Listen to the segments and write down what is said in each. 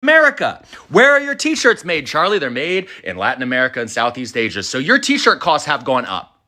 America. Where are your t-shirts made, Charlie? They're made in Latin America and Southeast Asia. So your t-shirt costs have gone up.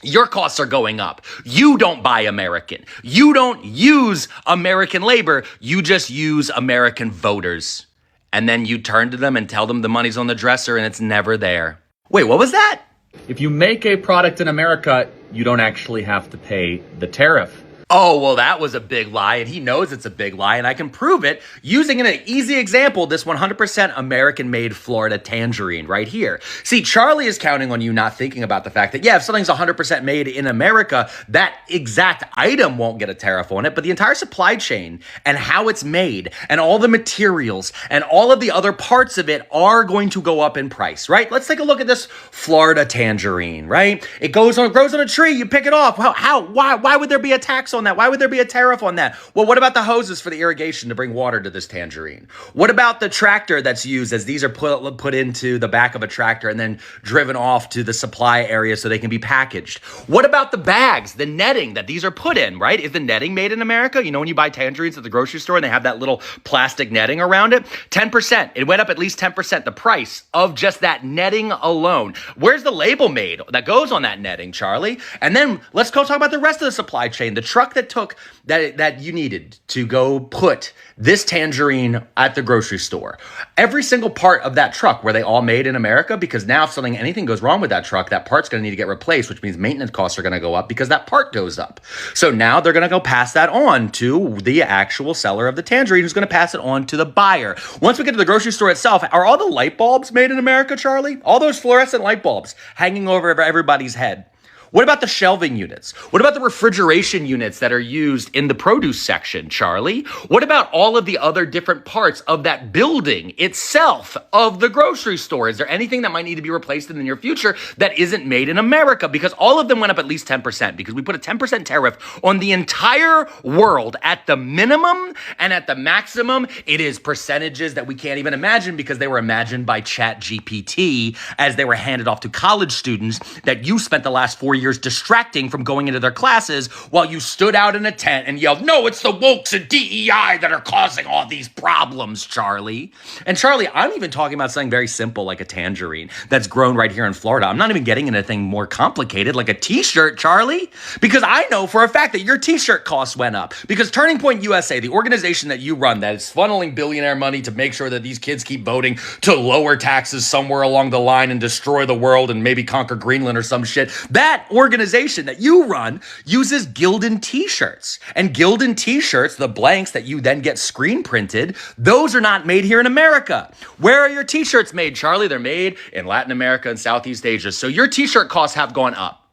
Your costs are going up. You don't buy American. You don't use American labor. You just use American voters. And then you turn to them and tell them the money's on the dresser and it's never there. Wait, what was that? If you make a product in America, you don't actually have to pay the tariff. Oh, well, that was a big lie, and he knows it's a big lie, and I can prove it using an easy example, this 100% American-made Florida tangerine right here. See, Charlie is counting on you not thinking about the fact that, yeah, if something's 100% made in America, that exact item won't get a tariff on it, but the entire supply chain and how it's made and all the materials and all of the other parts of it are going to go up in price, right? Let's take a look at this Florida tangerine, right? It grows on a tree, you pick it off. Why would there be a tax on that? Why would there be a tariff on that? Well, what about the hoses for the irrigation to bring water to this tangerine? What about the tractor that's used as these are put into the back of a tractor and then driven off to the supply area so they can be packaged? What about the bags, the netting that these are put in, right? Is the netting made in America? You know, when you buy tangerines at the grocery store and they have that little plastic netting around it, 10%. It went up at least 10%, the price of just that netting alone. Where's the label made that goes on that netting, Charlie? And then let's go talk about the rest of the supply chain. The truck that took that you needed to go put this tangerine at the grocery store. Every single part of that truck, were they all made in America? Because now if anything goes wrong with that truck, that part's going to need to get replaced, which means maintenance costs are going to go up because that part goes up. So now they're going to go pass that on to the actual seller of the tangerine, who's going to pass it on to the buyer. Once we get to the grocery store itself, are all the light bulbs made in America, Charlie? All those fluorescent light bulbs hanging over everybody's head. What about the shelving units? What about the refrigeration units that are used in the produce section, Charlie? What about all of the other different parts of that building itself of the grocery store? Is there anything that might need to be replaced in the near future that isn't made in America? Because all of them went up at least 10% because we put a 10% tariff on the entire world at the minimum, and at the maximum, it is percentages that we can't even imagine because they were imagined by ChatGPT as they were handed off to college students that you spent the last 4 years distracting from going into their classes while you stood out in a tent and yelled, "No, it's the wokes and DEI that are causing all these problems, Charlie." And Charlie, I'm even talking about something very simple like a tangerine that's grown right here in Florida. I'm not even getting into anything more complicated like a t-shirt, Charlie, because I know for a fact that your t-shirt costs went up because Turning Point USA, the organization that you run that is funneling billionaire money to make sure that these kids keep voting to lower taxes somewhere along the line and destroy the world and maybe conquer Greenland or some shit, that organization that you run uses Gildan t-shirts. And Gildan t-shirts, the blanks that you then get screen printed, those are not made here in America. Where are your t-shirts made, Charlie? They're made in Latin America and Southeast Asia. So your t-shirt costs have gone up.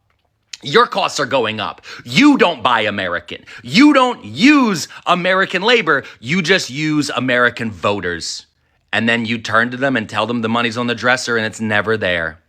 Your costs are going up. You don't buy American. You don't use American labor. You just use American voters. And then you turn to them and tell them the money's on the dresser and it's never there.